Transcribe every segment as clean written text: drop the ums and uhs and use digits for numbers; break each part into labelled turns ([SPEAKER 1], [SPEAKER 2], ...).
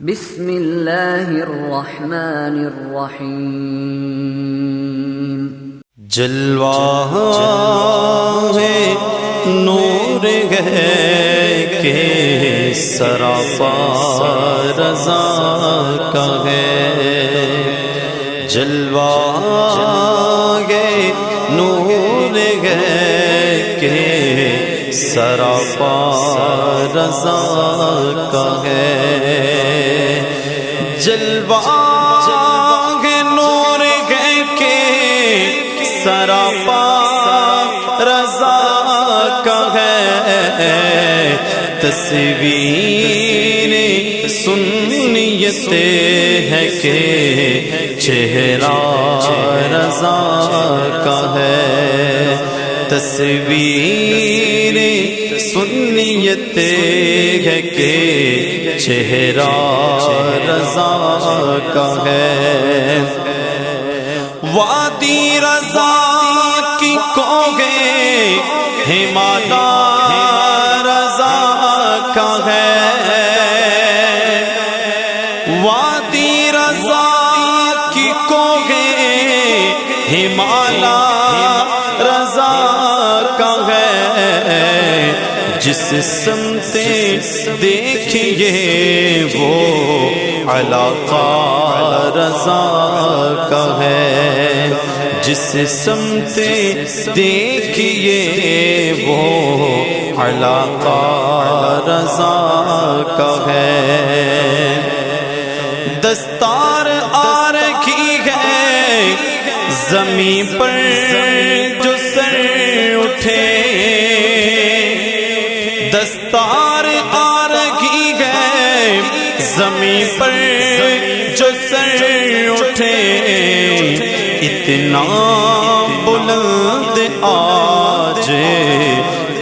[SPEAKER 1] بسم اللہ الرحمن الرحیم۔
[SPEAKER 2] جلوہ ہے نور ہے کہ سراپا رضا کا ہے، جلوہ ہے نور ہے کہ سراپا رضا کا ہے، جلوہ ہے نور ہے کہ سراپا رضا کا ہے، تصویر سنیت ہے کہ چہرہ رضا کا ہے، تصویر سنیت ہے کہ چہرہ رضا کا ہے، وادی رضا کی کوگے ہمالا رضا کا ہے، وادی رضا کی کوگے ہمالا رضا کا ہے، جس سمت دیکھیے وہ علاقہ رضا کا ہے، جس سمت دیکھیے وہ علاقہ رضا کا ہے، دستار آ رکھی ہے زمین پر جو سر اٹھے، دستار آ رکھی ہے زمین پر جو سر اٹھے، اتنا بلند آج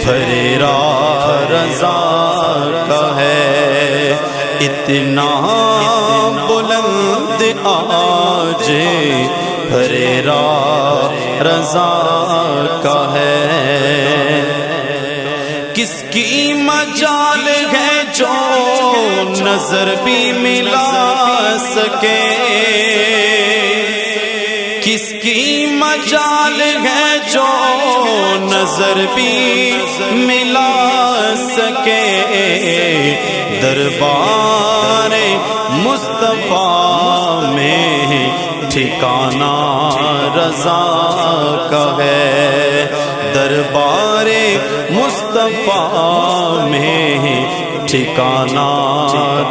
[SPEAKER 2] پھریرا رضا کا ہے، اتنا بلند آج پھریرا رضا کا ہے، کس کی مجال ہے جو نظر بھی ملا سکے، کس کی مجال ہے جو نظر بھی ملا سکے، دربار مصطفیٰ میں ٹھکانہ رضا کا ہے، دربار مصطفیٰ میں ٹھکانہ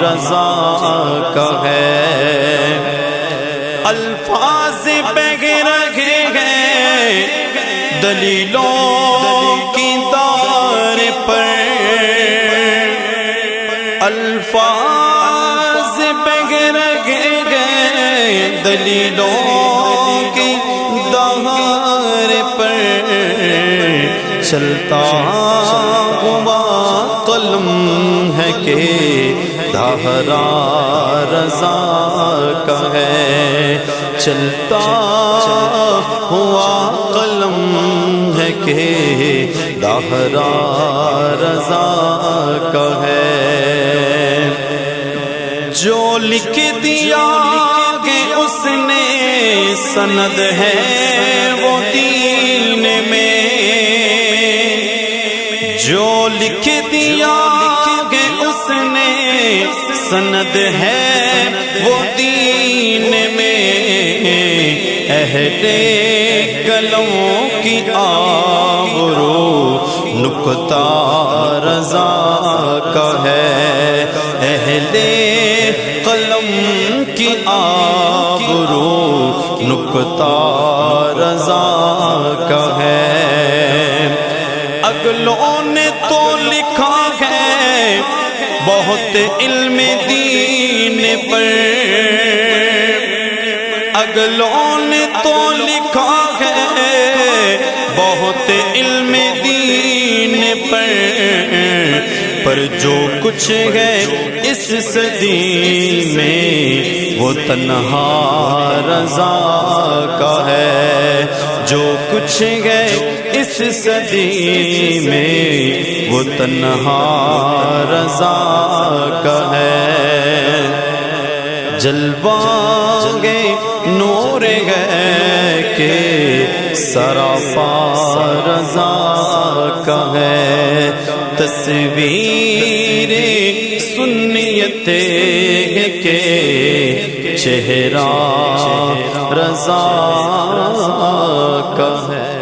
[SPEAKER 2] رضا کا ہے، الفاظ بہہ رہے ہیں دلیلوں کی دار پر، الفاظ بہہ رہے ہیں دلیلوں کی دار پر، چلتا ہوا قلم ہے کہ دھارا رضا کا ہے، چلتا ہوا قلم ہے کہ دھارا رضا کا ہے، جو لکھ دیا کہ اس نے سند ہے وہ دین میں، جو لکھ دیا کہ اس نے سند ہے وہ دین میں، اہل قلم کی آبرو نکتہ رضا کا ہے، اہل قلم کی آبرو نکتہ رضا کا ہے، اگلوں نے تو لکھا ہے بہت علم دین پر، اگلوں نے تو لکھا ہے بہت علم دین پر جو کچھ ہے اس صدی میں وہ تنہا رضا کا ہے، جو کچھ ہے اس صدی میں وہ تنہا رضا کا ہے۔ جلوہ نور ہے کہ سراپا رضا کا ہے، تصویر سنیت ہے کہ چہرہ رضا کا ہے۔